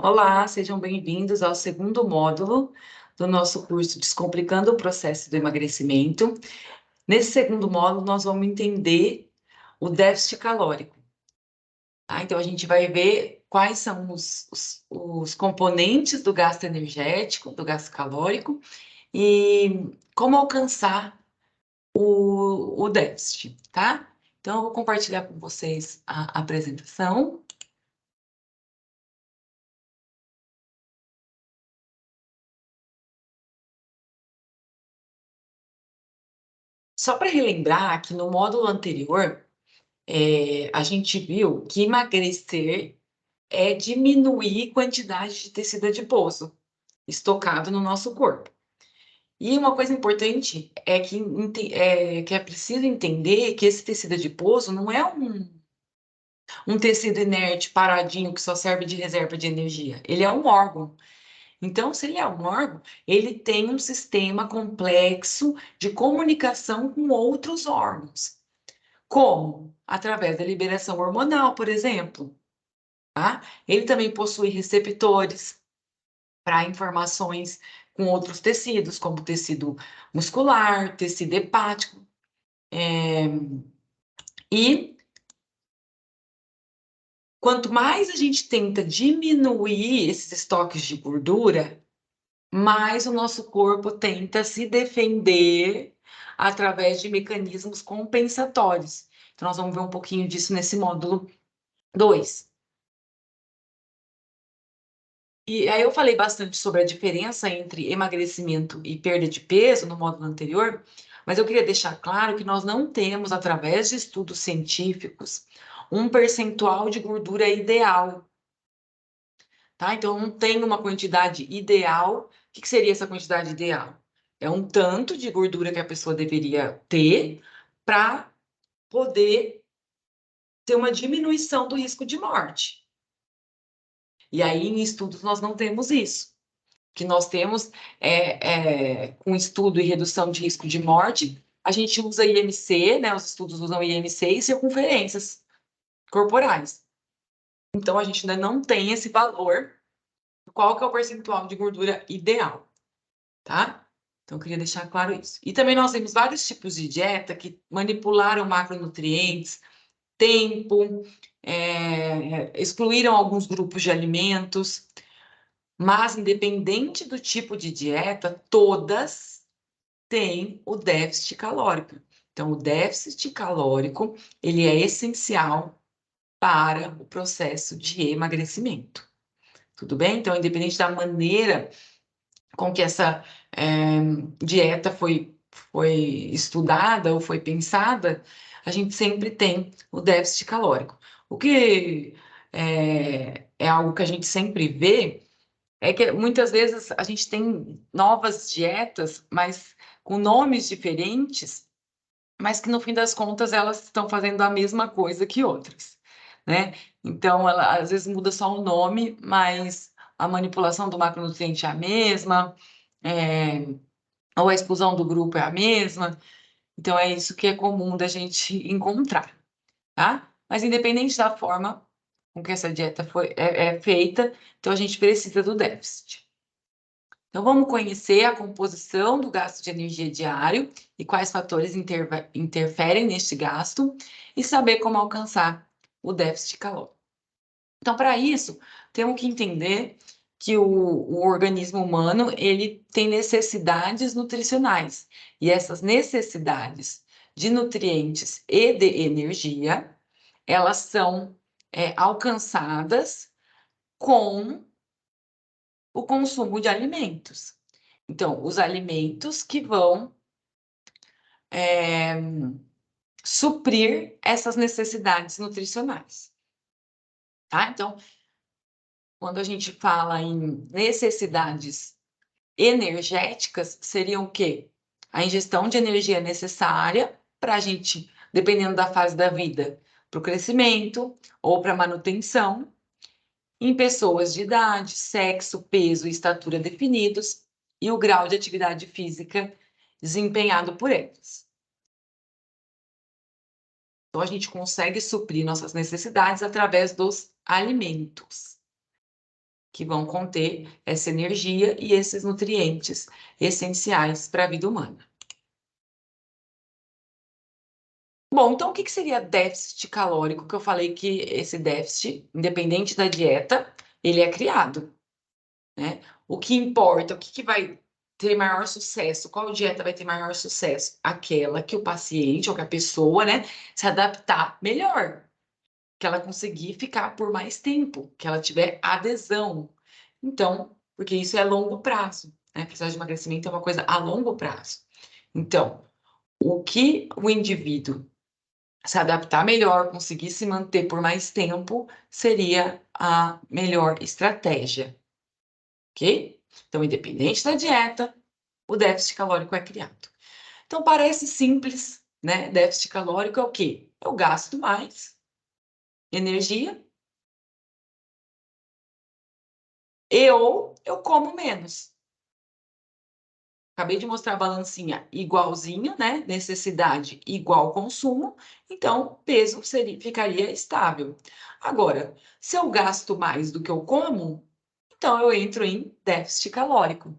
Olá, sejam bem-vindos ao segundo módulo do nosso curso Descomplicando o Processo do Emagrecimento. Nesse segundo módulo, nós vamos entender o déficit calórico. Tá? Então, a gente vai ver quais são os componentes do gasto energético, do gasto calórico, e como alcançar o déficit, tá? Então, eu vou compartilhar com vocês a apresentação. Só para relembrar que no módulo anterior, a gente viu que emagrecer é diminuir quantidade de tecido adiposo estocado no nosso corpo. E uma coisa importante é que é preciso entender que esse tecido adiposo não é um tecido inerte, paradinho, que só serve de reserva de energia. Ele é um órgão. Então, se ele é um órgão, ele tem um sistema complexo de comunicação com outros órgãos. Como? Através da liberação hormonal, por exemplo. Tá? Ele também possui receptores para informações com outros tecidos, como tecido muscular, tecido hepático. E quanto mais a gente tenta diminuir esses estoques de gordura, mais o nosso corpo tenta se defender através de mecanismos compensatórios. Então, nós vamos ver um pouquinho disso nesse módulo 2. E aí eu falei bastante sobre a diferença entre emagrecimento e perda de peso no módulo anterior, mas eu queria deixar claro que nós não temos, através de estudos científicos, um percentual de gordura ideal, tá? Então, não tem uma quantidade ideal. O que seria essa quantidade ideal? É um tanto de gordura que a pessoa deveria ter para poder ter uma diminuição do risco de morte. E aí, em estudos, nós não temos isso. Que nós temos com estudo e redução de risco de morte, a gente usa IMC, né? Os estudos usam IMC e circunferências corporais. Então, a gente ainda não tem esse valor. Qual que é o percentual de gordura ideal, tá? Então, eu queria deixar claro isso. E também nós temos vários tipos de dieta que manipularam macronutrientes, tempo, excluíram alguns grupos de alimentos. Mas, independente do tipo de dieta, todas têm o déficit calórico. Então, o déficit calórico, ele é essencial para o processo de emagrecimento. Tudo bem? Então, independente da maneira com que essa dieta foi estudada ou foi pensada, a gente sempre tem o déficit calórico. O que é algo que a gente sempre vê é que muitas vezes a gente tem novas dietas, mas com nomes diferentes, mas que no fim das contas elas estão fazendo a mesma coisa que outras, né? Então, ela às vezes muda só o nome, mas a manipulação do macronutriente é a mesma, ou a exclusão do grupo é a mesma. Então, é isso que é comum da gente encontrar, tá? Mas independente da forma com que essa dieta é feita, então a gente precisa do déficit. Então, vamos conhecer a composição do gasto de energia diário e quais fatores interferem neste gasto e saber como alcançar o déficit calórico. Então, para isso, temos que entender que o organismo humano ele tem necessidades nutricionais e essas necessidades de nutrientes e de energia, elas são alcançadas com o consumo de alimentos. Então, os alimentos que vão suprir essas necessidades nutricionais, tá? Então, quando a gente fala em necessidades energéticas, seriam o quê? A ingestão de energia necessária para a gente, dependendo da fase da vida, para o crescimento ou para a manutenção, em pessoas de idade, sexo, peso e estatura definidos, e o grau de atividade física desempenhado por eles. Então, a gente consegue suprir nossas necessidades através dos alimentos. que vão conter essa energia e esses nutrientes essenciais para a vida humana. Bom, então o que seria déficit calórico? Que eu falei que esse déficit, independente da dieta, ele é criado, né? O que importa, o que vai ter maior sucesso, qual dieta vai ter maior sucesso? Aquela que o paciente ou que a pessoa, né, se adaptar melhor, que ela conseguir ficar por mais tempo, que ela tiver adesão. Então, porque isso é a longo prazo, né? Processo de emagrecimento é uma coisa a longo prazo. Então, o que o indivíduo se adaptar melhor, conseguir se manter por mais tempo, seria a melhor estratégia, ok? Então, independente da dieta, o déficit calórico é criado. Então, parece simples, né? Déficit calórico é o quê? Eu gasto mais energia ou eu como menos. Acabei de mostrar a balancinha igualzinho, né? Necessidade igual consumo, então peso ficaria estável. Agora, se eu gasto mais do que eu como, então eu entro em déficit calórico.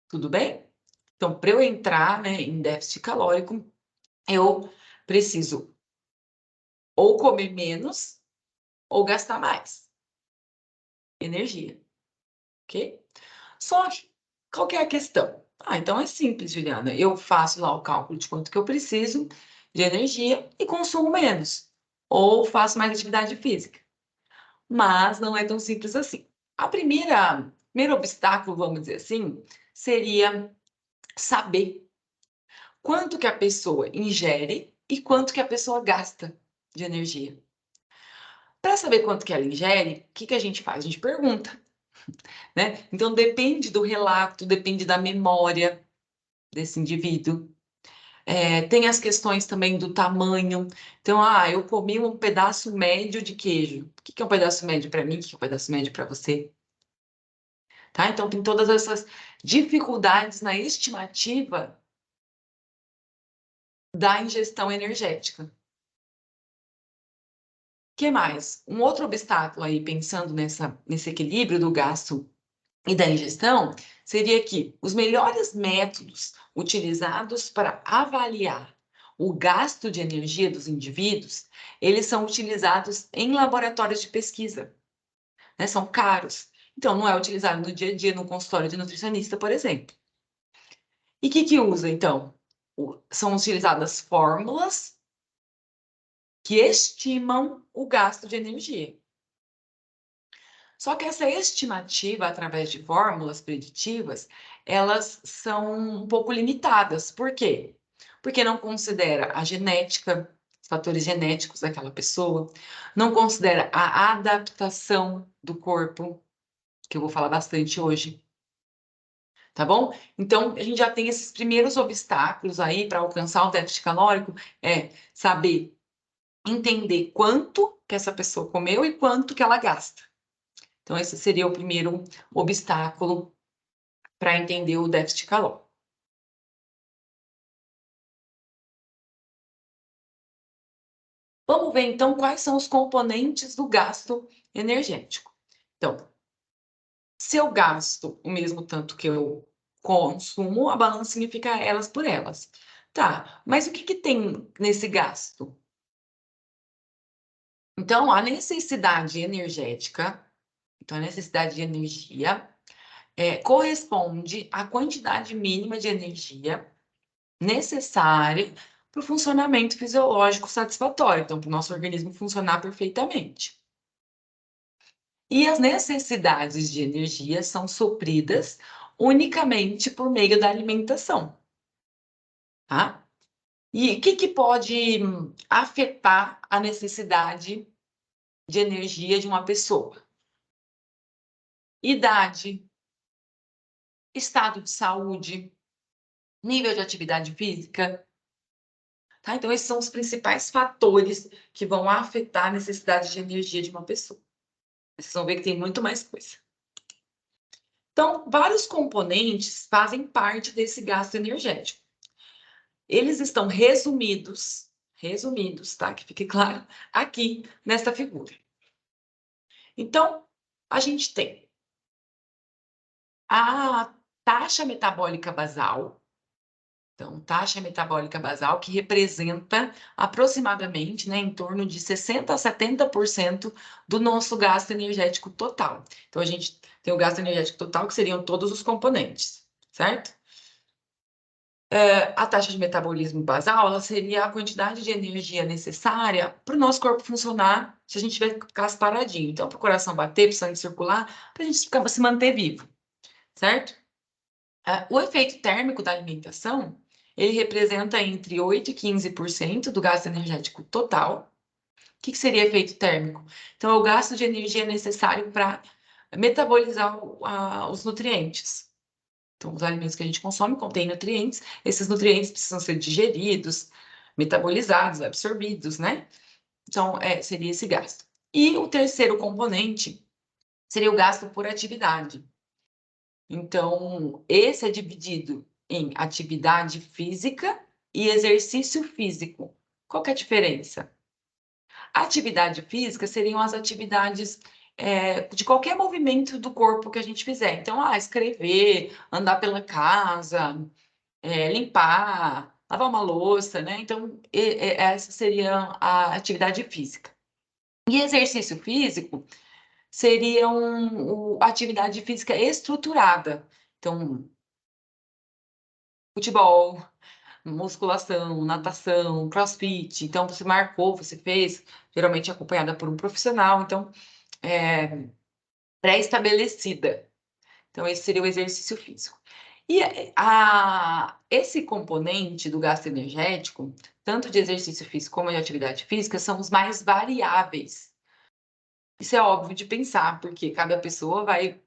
Tudo bem? Então, para eu entrar, né, em déficit calórico, eu preciso ou comer menos ou gastar mais energia, ok? Só que, qual que é a questão? Ah, então é simples, Juliana. Eu faço lá o cálculo de quanto que eu preciso de energia e consumo menos. Ou faço mais atividade física. Mas não é tão simples assim. Primeiro obstáculo, vamos dizer assim, seria saber quanto que a pessoa ingere e quanto que a pessoa gasta de energia. Para saber quanto que ela ingere, o que que a gente faz? A gente pergunta, né? Então depende do relato, depende da memória desse indivíduo. Tem as questões também do tamanho. Então, eu comi um pedaço médio de queijo. O que é um pedaço médio para mim? O que é um pedaço médio para você? Tá? Então, tem todas essas dificuldades na estimativa da ingestão energética. O que mais? Um outro obstáculo aí, pensando nesse equilíbrio do gasto e da ingestão, seria que os melhores métodos utilizados para avaliar o gasto de energia dos indivíduos, eles são utilizados em laboratórios de pesquisa, né? São caros. Então, não é utilizado no dia a dia no consultório de nutricionista, por exemplo. E o que usa, então? São utilizadas fórmulas que estimam o gasto de energia. Só que essa estimativa, através de fórmulas preditivas, elas são um pouco limitadas. Por quê? Porque não considera a genética, os fatores genéticos daquela pessoa, não considera a adaptação do corpo, que eu vou falar bastante hoje, tá bom? Então, a gente já tem esses primeiros obstáculos aí para alcançar o déficit calórico, é saber entender quanto que essa pessoa comeu e quanto que ela gasta. Então, esse seria o primeiro obstáculo para entender o déficit calórico. Vamos ver, então, quais são os componentes do gasto energético. Então, se eu gasto o mesmo tanto que eu consumo, a balancinha fica elas por elas. Tá, mas o que tem nesse gasto? Então, a necessidade energética, então a necessidade de energia, corresponde à quantidade mínima de energia necessária para o funcionamento fisiológico satisfatório, então, para o nosso organismo funcionar perfeitamente. E as necessidades de energia são supridas unicamente por meio da alimentação, tá? E o que pode afetar a necessidade de energia de uma pessoa? Idade, estado de saúde, nível de atividade física, tá? Então, esses são os principais fatores que vão afetar a necessidade de energia de uma pessoa. Vocês vão ver que tem muito mais coisa. Então, vários componentes fazem parte desse gasto energético. Eles estão resumidos, tá? Que fique claro, aqui nesta figura. Então, a gente tem a taxa metabólica basal. Então, taxa metabólica basal, que representa aproximadamente, né, em torno de 60% a 70% do nosso gasto energético total. Então, a gente tem o gasto energético total, que seriam todos os componentes, certo? A taxa de metabolismo basal, ela seria a quantidade de energia necessária para o nosso corpo funcionar se a gente ficasse paradinho. Então, para o coração bater, para o sangue circular, para a gente se manter vivo, certo? O efeito térmico da alimentação, ele representa entre 8% e 15% do gasto energético total. O que seria efeito térmico? Então, é o gasto de energia necessário para metabolizar os nutrientes. Então, os alimentos que a gente consome contêm nutrientes, esses nutrientes precisam ser digeridos, metabolizados, absorvidos, né? Então, seria esse gasto. E o terceiro componente seria o gasto por atividade. Então, esse é dividido em atividade física e exercício físico. Qual que é a diferença? Atividade física seriam as atividades de qualquer movimento do corpo que a gente fizer. Então, escrever, andar pela casa, limpar, lavar uma louça, né? Então, essa seria a atividade física. E exercício físico seria atividade física estruturada. Então, futebol, musculação, natação, crossfit. Então, você marcou, você fez, geralmente acompanhada por um profissional, então, pré-estabelecida. Então, esse seria o exercício físico. E esse componente do gasto energético, tanto de exercício físico como de atividade física, são os mais variáveis. Isso é óbvio de pensar, porque cada pessoa vai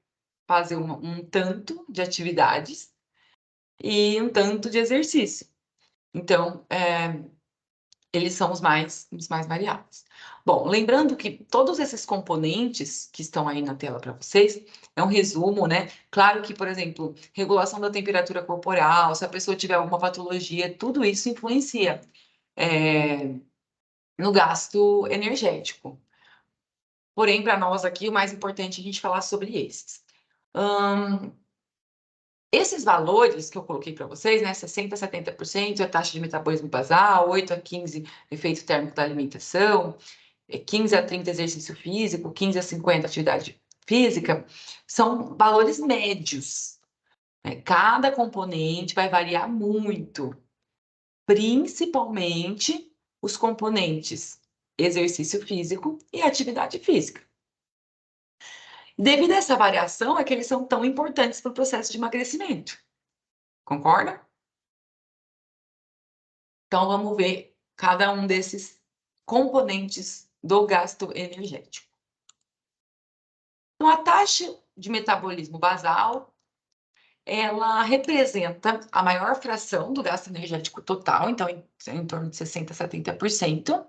fazer um tanto de atividades e um tanto de exercício. Então, eles são os mais variáveis. Bom, lembrando que todos esses componentes que estão aí na tela para vocês, é um resumo, né? Claro que, por exemplo, regulação da temperatura corporal, se a pessoa tiver alguma patologia, tudo isso influencia no gasto energético. Porém, para nós aqui, o mais importante é a gente falar sobre esses. Esses valores que eu coloquei para vocês, né, 60% a 70% é a taxa de metabolismo basal, 8 a 15% efeito térmico da alimentação, 15 a 30% exercício físico, 15 a 50% atividade física, são valores médios, né? Cada componente vai variar muito, principalmente os componentes exercício físico e atividade física. Devido a essa variação, é que eles são tão importantes para o processo de emagrecimento. Concorda? Então, vamos ver cada um desses componentes do gasto energético. Então, a taxa de metabolismo basal, ela representa a maior fração do gasto energético total, então, em torno de 60% a 70%.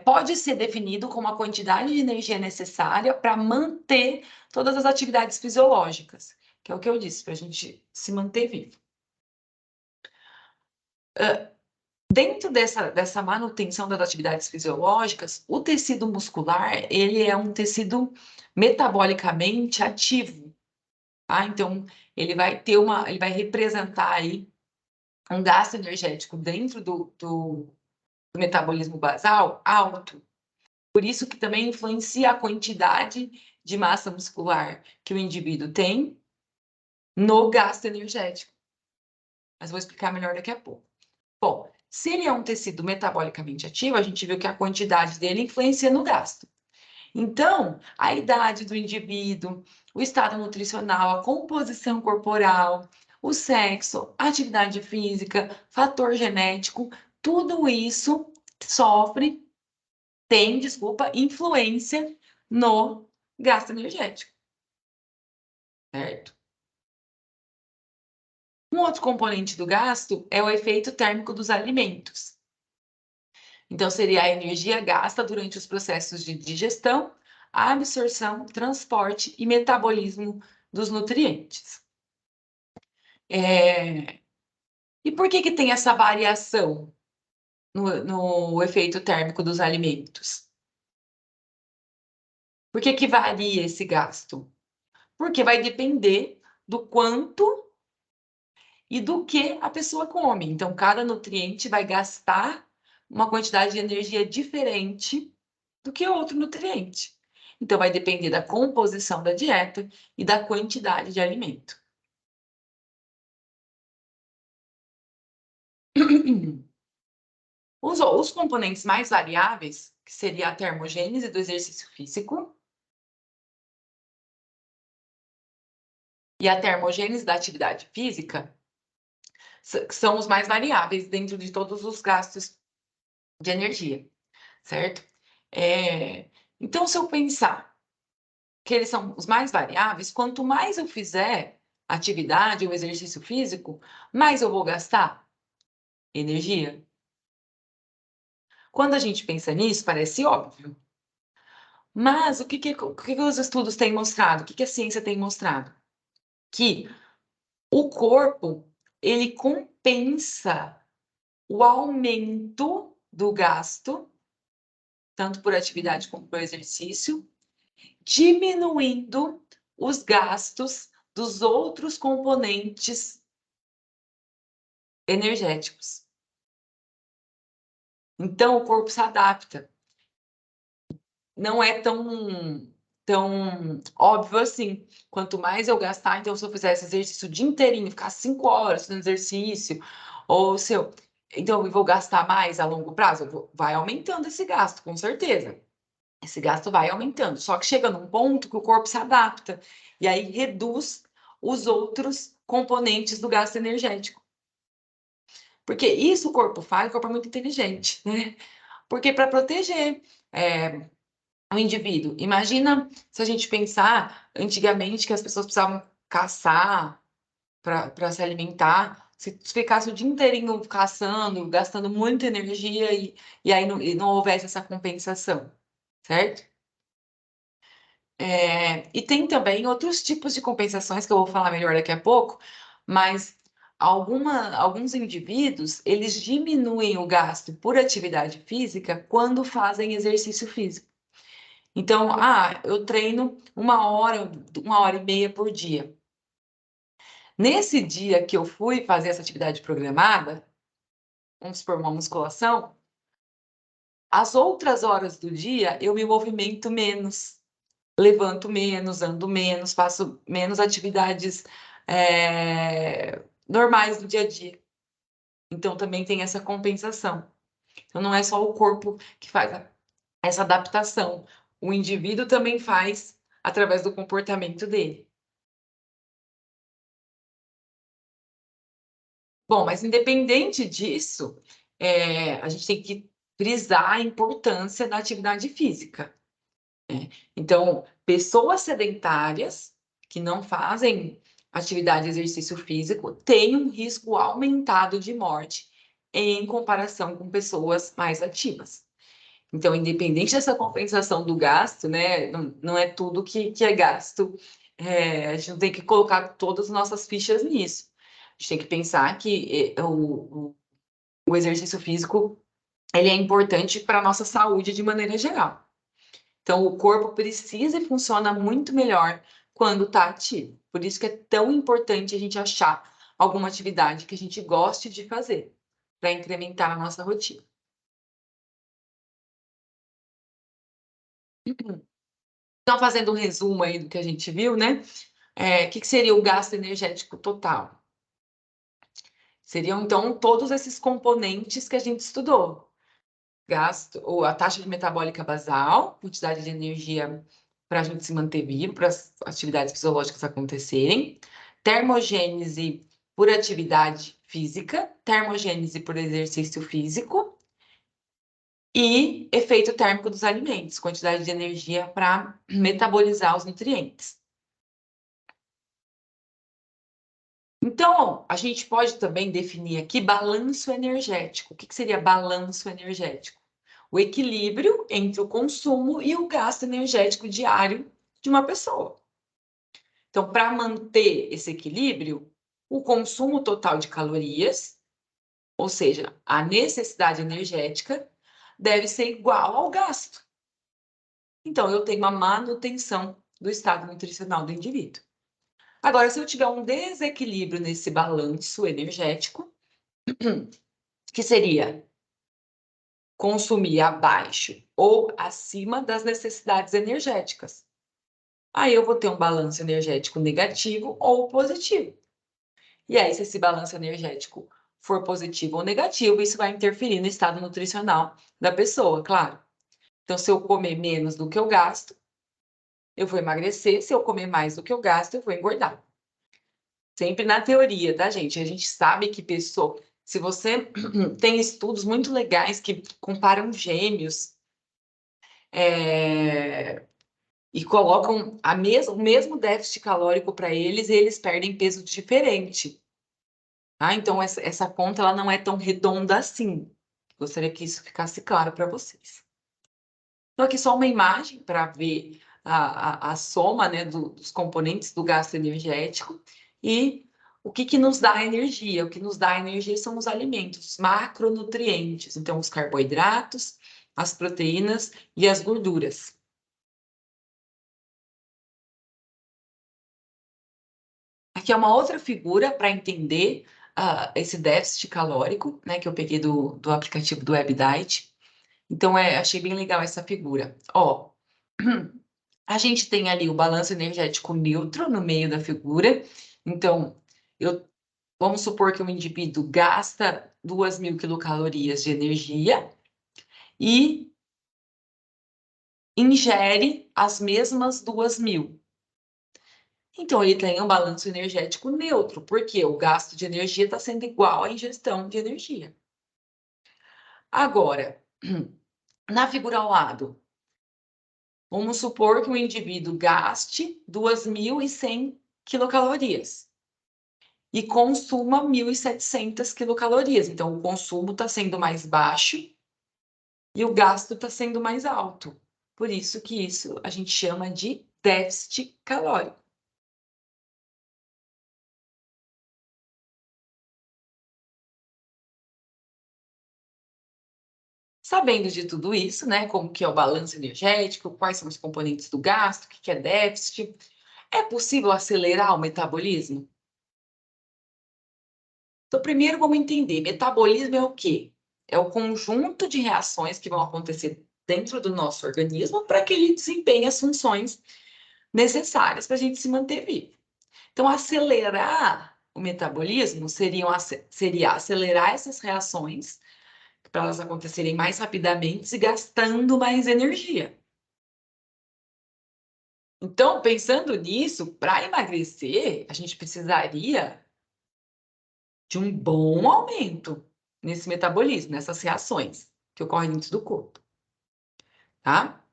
Pode ser definido como a quantidade de energia necessária para manter todas as atividades fisiológicas, que é o que eu disse, para a gente se manter vivo. Dentro dessa manutenção das atividades fisiológicas, o tecido muscular, ele é um tecido metabolicamente ativo, tá? Então, ele vai representar aí um gasto energético dentro do metabolismo basal alto. Por isso que também influencia a quantidade de massa muscular que o indivíduo tem no gasto energético. Mas vou explicar melhor daqui a pouco. Bom, se ele é um tecido metabolicamente ativo, a gente viu que a quantidade dele influencia no gasto. Então, a idade do indivíduo, o estado nutricional, a composição corporal, o sexo, atividade física, fator genético, tudo isso tem influência no gasto energético, certo? Um outro componente do gasto é o efeito térmico dos alimentos. Então, seria a energia gasta durante os processos de digestão, absorção, transporte e metabolismo dos nutrientes. E por que tem essa variação no efeito térmico dos alimentos? Por que que varia esse gasto? Porque vai depender do quanto e do que a pessoa come. Então, cada nutriente vai gastar uma quantidade de energia diferente do que outro nutriente. Então, vai depender da composição da dieta e da quantidade de alimento. Os componentes mais variáveis, que seria a termogênese do exercício físico e a termogênese da atividade física, são os mais variáveis dentro de todos os gastos de energia, certo? Então, se eu pensar que eles são os mais variáveis, quanto mais eu fizer atividade ou exercício físico, mais eu vou gastar energia. Quando a gente pensa nisso, parece óbvio. Mas o que os estudos têm mostrado? O que a ciência tem mostrado? Que o corpo, ele compensa o aumento do gasto, tanto por atividade como por exercício, diminuindo os gastos dos outros componentes energéticos. Então, o corpo se adapta. Não é tão óbvio assim. Quanto mais eu gastar, então, se eu fizesse exercício o dia inteirinho, ficar 5 horas fazendo exercício, ou se eu. Então, eu vou gastar mais a longo prazo? Vai aumentando esse gasto, com certeza. Esse gasto vai aumentando. Só que chega num ponto que o corpo se adapta, e aí reduz os outros componentes do gasto energético. Porque isso o corpo faz, o corpo é muito inteligente, né? Porque para proteger o indivíduo. Imagina se a gente pensar antigamente que as pessoas precisavam caçar para se alimentar. Se ficasse o dia inteirinho caçando, gastando muita energia e aí não houvesse essa compensação, certo? E tem também outros tipos de compensações que eu vou falar melhor daqui a pouco, mas alguns indivíduos, eles diminuem o gasto por atividade física quando fazem exercício físico. Então, eu treino 1 hora e meia por dia. Nesse dia que eu fui fazer essa atividade programada, vamos supor, uma musculação, as outras horas do dia eu me movimento menos, levanto menos, ando menos, faço menos atividades normais do dia a dia. Então, também tem essa compensação. Então, não é só o corpo que faz essa adaptação, o indivíduo também faz através do comportamento dele. Bom, mas independente disso, a gente tem que frisar a importância da atividade física, né? Então, pessoas sedentárias que não fazem atividade de exercício físico têm um risco aumentado de morte em comparação com pessoas mais ativas. Então, independente dessa compensação do gasto, né, não é tudo que é gasto, a gente não tem que colocar todas as nossas fichas nisso. A gente tem que pensar que o exercício físico, ele é importante para a nossa saúde de maneira geral. Então, o corpo precisa e funciona muito melhor quando está ativo. Por isso que é tão importante a gente achar alguma atividade que a gente goste de fazer, para incrementar a nossa rotina. Então, fazendo um resumo aí do que a gente viu, né? Que seria o gasto energético total? Seriam, então, todos esses componentes que a gente estudou. Gasto, ou a taxa de metabólica basal, quantidade de energia para a gente se manter vivo, para as atividades fisiológicas acontecerem. Termogênese por atividade física, termogênese por exercício físico. E efeito térmico dos alimentos, quantidade de energia para metabolizar os nutrientes. Então, a gente pode também definir aqui balanço energético. O que seria balanço energético? O equilíbrio entre o consumo e o gasto energético diário de uma pessoa. Então, para manter esse equilíbrio, o consumo total de calorias, ou seja, a necessidade energética, deve ser igual ao gasto. Então, eu tenho uma manutenção do estado nutricional do indivíduo. Agora, se eu tiver um desequilíbrio nesse balanço energético, que seria consumir abaixo ou acima das necessidades energéticas, aí eu vou ter um balanço energético negativo ou positivo. E aí, se esse balanço energético for positivo ou negativo, isso vai interferir no estado nutricional da pessoa, claro. Então, se eu comer menos do que eu gasto, eu vou emagrecer. Se eu comer mais do que eu gasto, eu vou engordar. Sempre na teoria, tá, gente? A gente sabe que pessoa. Se você tem estudos muito legais que comparam gêmeos e colocam o mesmo déficit calórico para eles e eles perdem peso diferente. Tá? Então, essa conta ela não é tão redonda assim. Gostaria que isso ficasse claro para vocês. Então, aqui só uma imagem para ver a soma, né, dos componentes do gasto energético e o que nos dá energia. O que nos dá energia são os alimentos, os macronutrientes. Então, os carboidratos, as proteínas e as gorduras. Aqui é uma outra figura para entender esse déficit calórico, né, que eu peguei do aplicativo do WebDiet. Então, achei bem legal essa figura. Ó, a gente tem ali o balanço energético neutro no meio da figura. Então, vamos supor que um indivíduo gasta 2.000 quilocalorias de energia e ingere as mesmas 2.000. Então, ele tem um balanço energético neutro, porque o gasto de energia está sendo igual à ingestão de energia. Agora, na figura ao lado, vamos supor que o indivíduo gaste 2.100 quilocalorias e consuma 1.700 quilocalorias. Então, o consumo está sendo mais baixo e o gasto está sendo mais alto. Por isso que isso a gente chama de déficit calórico. Sabendo de tudo isso, né, como que é o balanço energético, quais são os componentes do gasto, o que é déficit, é possível acelerar o metabolismo? Então, primeiro vamos entender, metabolismo é o quê? É o conjunto de reações que vão acontecer dentro do nosso organismo para que ele desempenhe as funções necessárias para a gente se manter vivo. Então, acelerar o metabolismo seria acelerar essas reações para elas acontecerem mais rapidamente e gastando mais energia. Então, pensando nisso, para emagrecer, a gente precisaria de um bom aumento nesse metabolismo, nessas reações que ocorrem dentro do corpo, tá?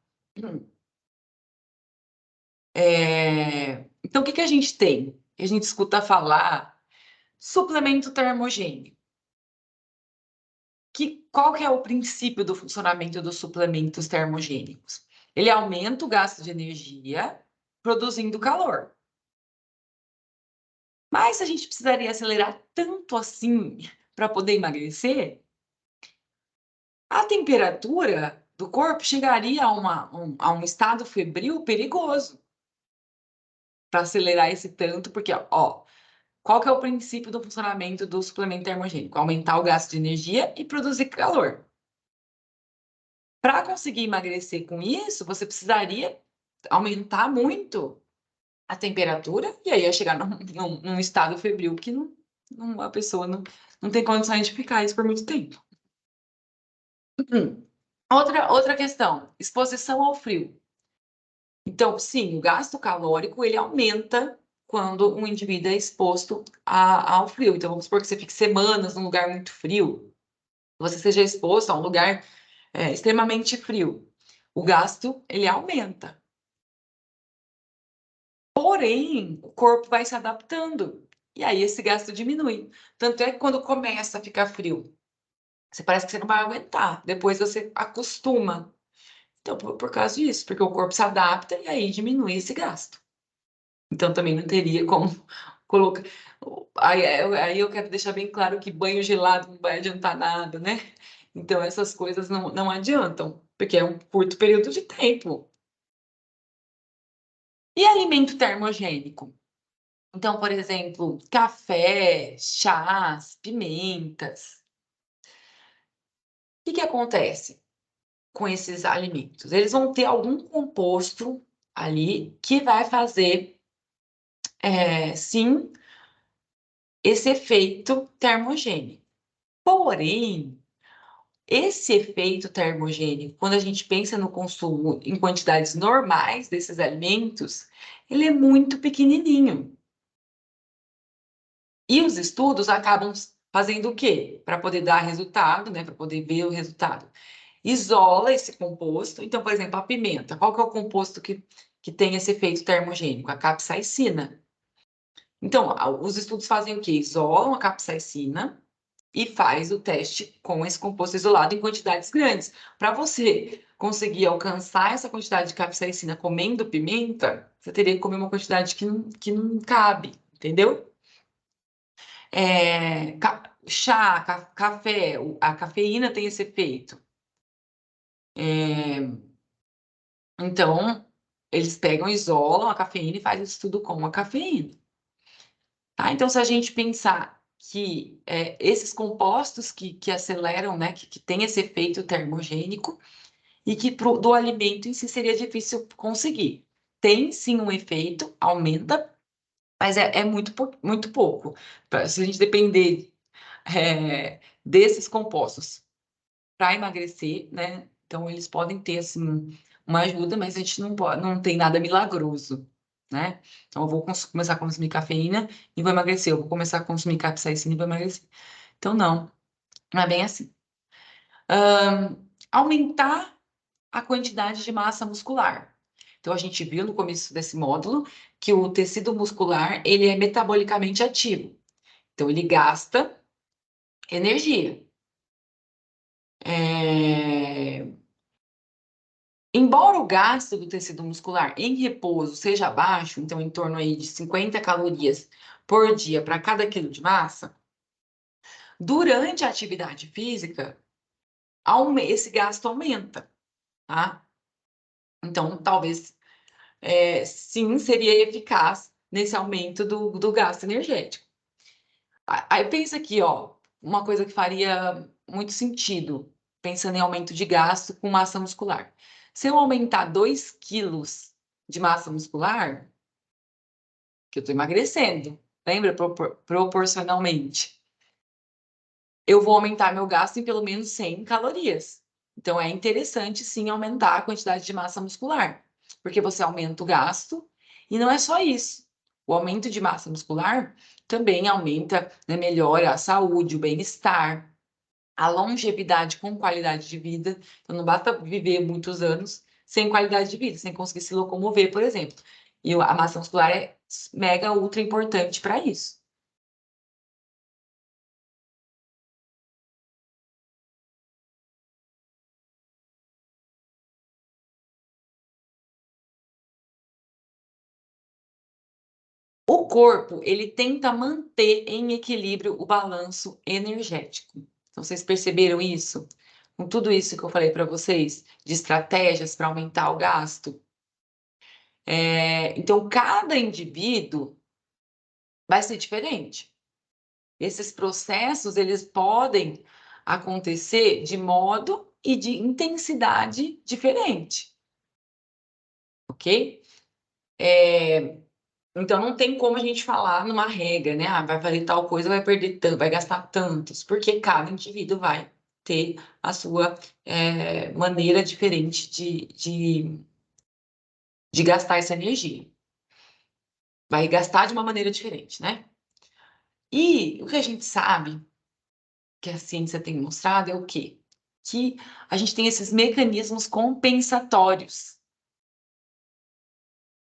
Então, o que a gente tem? A gente escuta falar suplemento termogênico. Qual que é o princípio do funcionamento dos suplementos termogênicos? Ele aumenta o gasto de energia, produzindo calor. Mas a gente precisaria acelerar tanto assim para poder emagrecer? A temperatura do corpo chegaria a um estado febril perigoso para acelerar esse tanto, porque, ó, qual que é o princípio do funcionamento do suplemento termogênico? Aumentar o gasto de energia e produzir calor. Para conseguir emagrecer com isso, você precisaria aumentar muito a temperatura, e aí ia chegar num estado febril que a pessoa não tem condições de ficar isso por muito tempo. Outra questão, exposição ao frio. Então, sim, o gasto calórico ele aumenta quando um indivíduo é exposto ao frio. Então, vamos supor que você fique semanas num lugar muito frio, você seja exposto a um lugar extremamente frio. O gasto ele aumenta. Porém, o corpo vai se adaptando e aí esse gasto diminui. Tanto é que quando começa a ficar frio, você parece que você não vai aguentar. Depois você acostuma. Então, por causa disso, porque o corpo se adapta e aí diminui esse gasto. Então, também não teria como colocar. Aí eu quero deixar bem claro que banho gelado não vai adiantar nada, né? Então, essas coisas não adiantam, porque é um curto período de tempo. E alimento termogênico? Então, por exemplo, café, chás, pimentas. O que acontece com esses alimentos? Eles vão ter algum composto ali que vai fazer, sim, esse efeito termogênico. Porém, esse efeito termogênico, quando a gente pensa no consumo em quantidades normais desses alimentos, ele é muito pequenininho. E os estudos acabam fazendo o quê? Para poder dar resultado, né? Para poder ver o resultado. Isola esse composto. Então, por exemplo, a pimenta. Qual que é o composto que tem esse efeito termogênico? A capsaicina. Então, os estudos fazem o quê? Isolam a capsaicina e faz o teste com esse composto isolado em quantidades grandes. Para você conseguir alcançar essa quantidade de capsaicina comendo pimenta, você teria que comer uma quantidade que não cabe, entendeu? Chá, café, a cafeína tem esse efeito. Então, eles pegam, isolam a cafeína e fazem isso tudo com a cafeína. Tá? Então, se a gente pensar que esses compostos que aceleram, né, que tem esse efeito termogênico, e que do alimento em si seria difícil conseguir. Tem sim um efeito, aumenta, mas é muito pouco. Se a gente depender desses compostos para emagrecer, né? Então eles podem ter assim uma ajuda, mas a gente não tem nada milagroso, né? Então eu vou começar a consumir cafeína e vou emagrecer, eu vou começar a consumir capsaicina e vou emagrecer. Então não é bem assim. Aumentar a quantidade de massa muscular. Então a gente viu no começo desse módulo que o tecido muscular, ele é metabolicamente ativo. Então ele gasta energia. Embora o gasto do tecido muscular em repouso seja baixo, então em torno aí de 50 calorias por dia para cada quilo de massa, durante a atividade física, esse gasto aumenta, tá? Então, talvez, sim, seria eficaz nesse aumento do gasto energético. Aí pensa aqui, ó, uma coisa que faria muito sentido, pensando em aumento de gasto com massa muscular. Se eu aumentar 2 quilos de massa muscular, que eu estou emagrecendo, lembra? Proporcionalmente. Eu vou aumentar meu gasto em pelo menos 100 calorias. Então, é interessante, sim, aumentar a quantidade de massa muscular, porque você aumenta o gasto, e não é só isso. O aumento de massa muscular também aumenta, né, melhora a saúde, o bem-estar, a longevidade com qualidade de vida. Então, não basta viver muitos anos sem qualidade de vida, sem conseguir se locomover, por exemplo. E a massa muscular é mega ultra importante para isso. O corpo, ele tenta manter em equilíbrio o balanço energético. Então, vocês perceberam isso? Com tudo isso que eu falei para vocês, de estratégias para aumentar o gasto. Então, cada indivíduo vai ser diferente. Esses processos, eles podem acontecer de modo e de intensidade diferente, ok? Então, não tem como a gente falar numa regra, né? Vai fazer tal coisa, vai perder tanto, vai gastar tantos, porque cada indivíduo vai ter a sua maneira diferente de gastar essa energia. Vai gastar de uma maneira diferente, né? E o que a gente sabe, que a ciência tem mostrado, é o quê? Que a gente tem esses mecanismos compensatórios.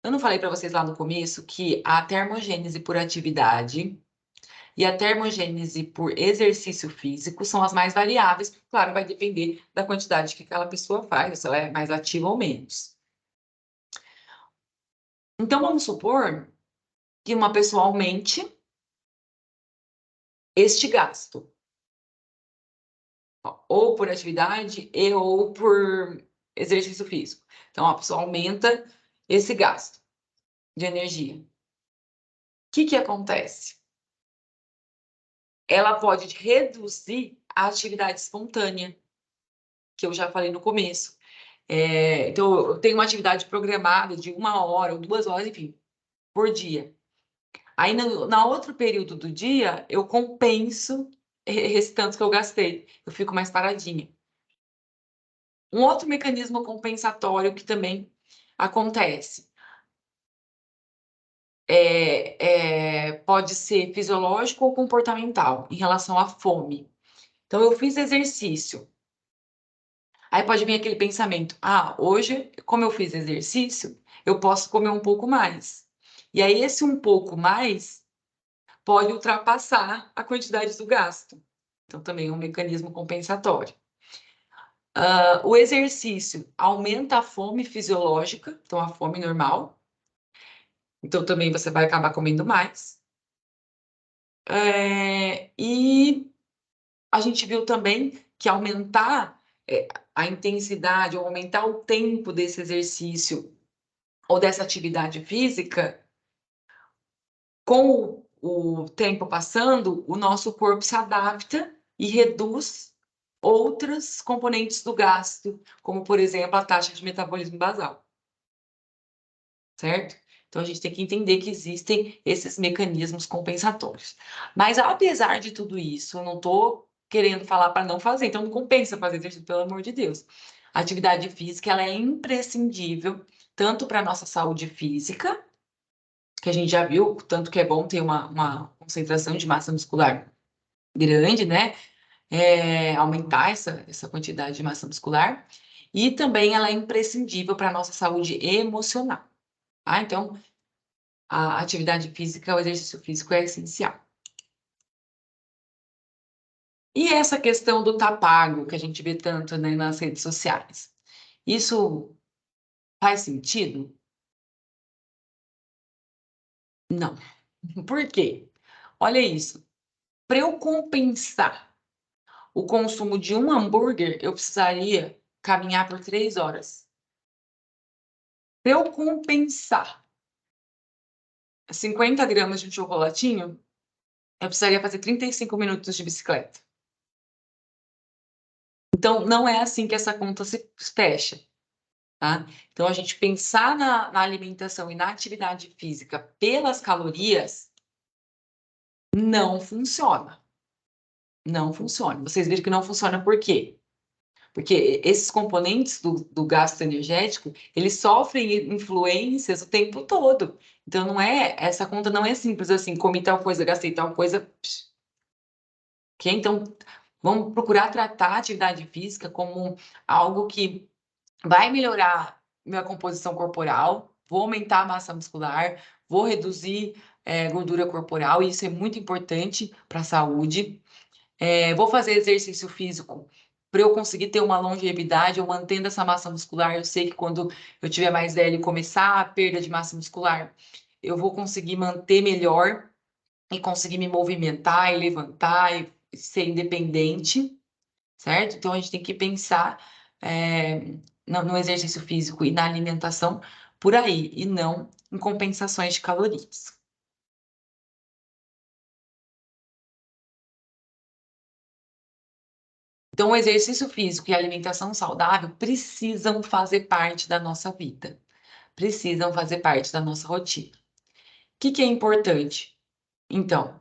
Eu não falei para vocês lá no começo que a termogênese por atividade e a termogênese por exercício físico são as mais variáveis, claro, vai depender da quantidade que aquela pessoa faz, se ela é mais ativa ou menos. Então, vamos supor que uma pessoa aumente este gasto, ou por atividade e ou por exercício físico. Então, a pessoa aumenta esse gasto. de energia. O que acontece? Ela pode reduzir a atividade espontânea, que eu já falei no começo. Então, eu tenho uma atividade programada de 1 hora ou 2 horas, enfim, por dia. Aí, na outro período do dia, eu compenso esse tanto que eu gastei. Eu fico mais paradinha. Um outro mecanismo compensatório que também acontece pode ser fisiológico ou comportamental, em relação à fome. Então, eu fiz exercício. Aí pode vir aquele pensamento: ah, hoje, como eu fiz exercício, eu posso comer um pouco mais. E aí, esse um pouco mais pode ultrapassar a quantidade do gasto. Então, também é um mecanismo compensatório. O exercício aumenta a fome fisiológica, então a fome normal. Então, também você vai acabar comendo mais. E a gente viu também que aumentar a intensidade, ou aumentar o tempo desse exercício ou dessa atividade física, com o tempo passando, o nosso corpo se adapta e reduz outras componentes do gasto, como, por exemplo, a taxa de metabolismo basal. Certo? Então, a gente tem que entender que existem esses mecanismos compensatórios. Mas, apesar de tudo isso, eu não estou querendo falar para não fazer, então não compensa fazer exercício, pelo amor de Deus. A atividade física, ela é imprescindível, tanto para a nossa saúde física, que a gente já viu, tanto que é bom ter uma concentração de massa muscular grande, né? Aumentar essa quantidade de massa muscular, e também ela é imprescindível para a nossa saúde emocional. Tá? Então, a atividade física, o exercício físico é essencial. E essa questão do tá pago, que a gente vê tanto, né, nas redes sociais, isso faz sentido? Não. Por quê? Olha isso. Para eu compensar o consumo de um hambúrguer, eu precisaria caminhar por 3 horas. Para eu compensar 50 gramas de um chocolatinho, eu precisaria fazer 35 minutos de bicicleta. Então, não é assim que essa conta se fecha, tá? Então, a gente pensar na alimentação e na atividade física pelas calorias não funciona. Não funciona. Vocês viram que não funciona por quê? Porque esses componentes do gasto energético, eles sofrem influências o tempo todo. Então, essa conta não é simples assim: comi tal coisa, gastei tal coisa. Ok? Então, vamos procurar tratar a atividade física como algo que vai melhorar minha composição corporal, vou aumentar a massa muscular, vou reduzir gordura corporal, e isso é muito importante para a saúde. Vou fazer exercício físico para eu conseguir ter uma longevidade, eu mantendo essa massa muscular. Eu sei que quando eu tiver mais velho e começar a perda de massa muscular, eu vou conseguir manter melhor e conseguir me movimentar e levantar e ser independente, certo? Então, a gente tem que pensar no exercício físico e na alimentação por aí, e não em compensações de calorias. Então, o exercício físico e a alimentação saudável precisam fazer parte da nossa vida, precisam fazer parte da nossa rotina. O que é importante? Então,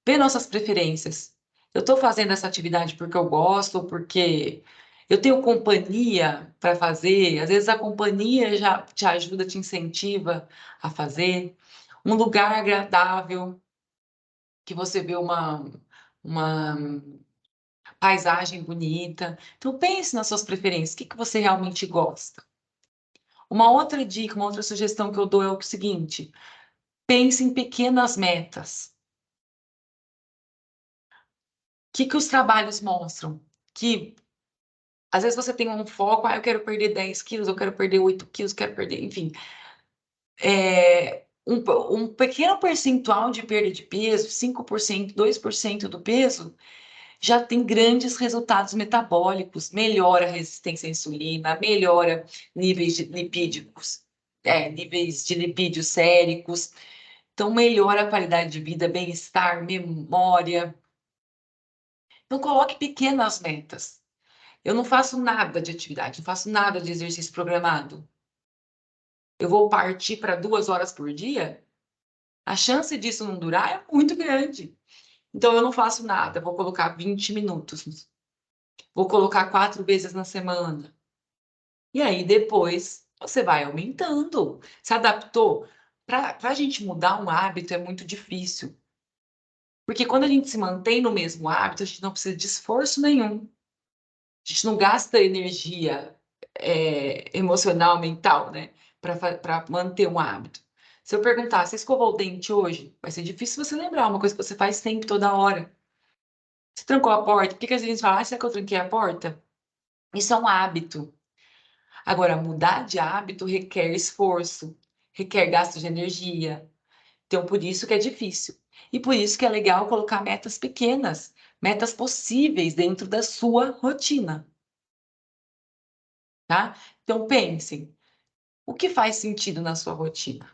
ver nossas preferências. Eu estou fazendo essa atividade porque eu gosto, ou porque eu tenho companhia para fazer. Às vezes a companhia já te ajuda, te incentiva a fazer. Um lugar agradável, que você vê uma paisagem bonita. Então, pense nas suas preferências. O que você realmente gosta? Uma outra dica, uma outra sugestão que eu dou é o seguinte: pense em pequenas metas. O que os trabalhos mostram? Que às vezes você tem um foco: eu quero perder 10 quilos, eu quero perder 8 quilos, quero perder, enfim. Um pequeno percentual de perda de peso, 5%, 2% do peso, já tem grandes resultados metabólicos, melhora a resistência à insulina, melhora níveis de lipídicos. níveis de lipídios séricos. Então, melhora a qualidade de vida, bem-estar, memória. Então, coloque pequenas metas. Eu não faço nada de atividade, não faço nada de exercício programado. Eu vou partir para 2 horas por dia? A chance disso não durar é muito grande. Então, eu não faço nada, vou colocar 20 minutos. Vou colocar 4 vezes na semana. E aí, depois, você vai aumentando. Se adaptou? Para a gente mudar um hábito é muito difícil. Porque quando a gente se mantém no mesmo hábito, a gente não precisa de esforço nenhum. A gente não gasta energia emocional, mental, né? Para manter um hábito. Se eu perguntar, você escovou o dente hoje? Vai ser difícil você lembrar, uma coisa que você faz sempre, toda hora. Você trancou a porta? Por que que às vezes a gente fala, será que eu tranquei a porta? Isso é um hábito. Agora, mudar de hábito requer esforço, requer gasto de energia. Então, por isso que é difícil. E por isso que é legal colocar metas pequenas, metas possíveis dentro da sua rotina, tá? Então, pensem, o que faz sentido na sua rotina?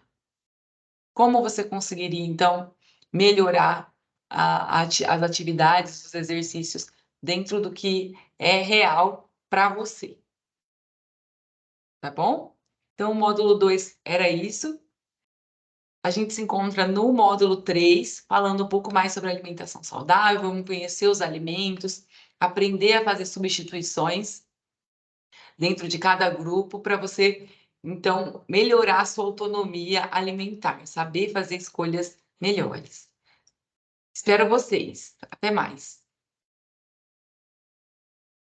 Como você conseguiria, então, melhorar as atividades, os exercícios dentro do que é real para você, tá bom? Então, o módulo 2 era isso. A gente se encontra no módulo 3, falando um pouco mais sobre alimentação saudável, vamos conhecer os alimentos, aprender a fazer substituições dentro de cada grupo para você, então, melhorar a sua autonomia alimentar, saber fazer escolhas melhores. Espero vocês. Até mais.